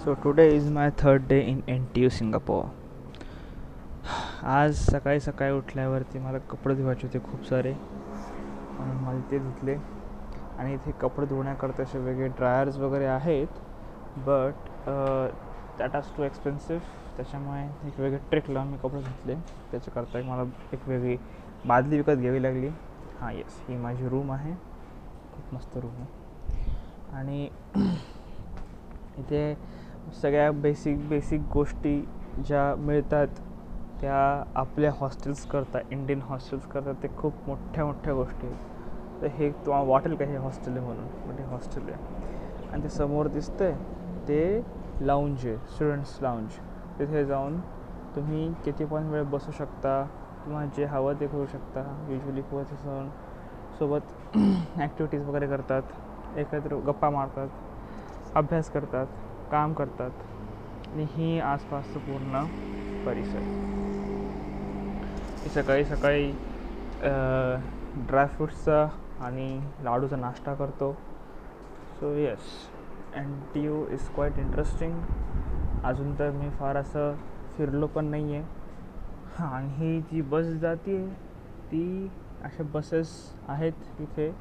So today is my third day in NTU Singapore. आज सकाळी सकाळी उठल्यावरती मला कपडे धुवायचे होते खूप सारे, म्हणून मला ते धुतले. आणि इथे कपडे धुण्याकरता असे वेगळे ड्रायर्स वगैरे आहेत, but that are too expensive. त्याच्यामुळे एक वेगळे ट्रिक लावून मी कपडे धुतले. त्याच्याकरता मला एक वेगळी बादली विकत घ्यावी लागली. हां येस, ही माझी रूम आहे, खूप मस्त रूम आहे. आणि इथे सगळ्या बेसिक गोष्टी ज्या मिळतात त्या आपल्या हॉस्टेल्स करता, इंडियन हॉस्टेल्स करतात, ते खूप मोठ्या गोष्टी आहेत. तर हे तुम्हाला वाटेल का हे हॉस्टेल आहे म्हणून, पण हे हॉस्टेल आहे. आणि ते समोर दिसतंय ते लाऊंज आहे, स्टुडंट्स लाऊंज. तिथे जाऊन तुम्ही किती पण वेळ बसू शकता, तुम्हाला जे हवं ते करू शकता. युजली पोहोच जाऊन सोबत ॲक्टिव्हिटीज वगैरे करतात, एकत्र गप्पा मारतात, अभ्यास करतात, काम करतात. आणि ही आसपासचं पूर्ण परिसर. मी सकाळी सकाळी ड्रायफ्रूट्सचा आणि लाडूचा नाश्ता करतो. So yes, NTU is quite interesting. अजून तर मी फार असं फिरलो पण नाही आहे. हां, आणि ही जी बस जाते ती, अशा बसेस आहेत इथे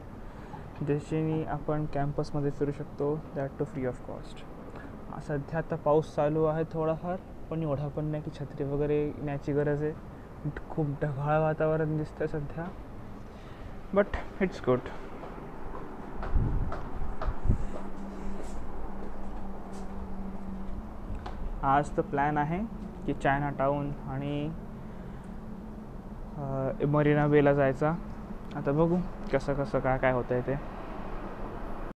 ज्याच्याने आपण कॅम्पसमध्ये फिरू शकतो, that too free of cost. सध्या आता पाऊस चालू आहे थोडाफार, पण एवढा पण नाही की छत्री वगैरे न्यायची गरज आहे. खूप ढगाळ वातावरण दिसतं सध्या, बट इट्स गुड. आज तर प्लॅन आहे की चायना टाऊन आणि मरीना बेला जायचा. आता बघू कसं काय होतं आहे ते.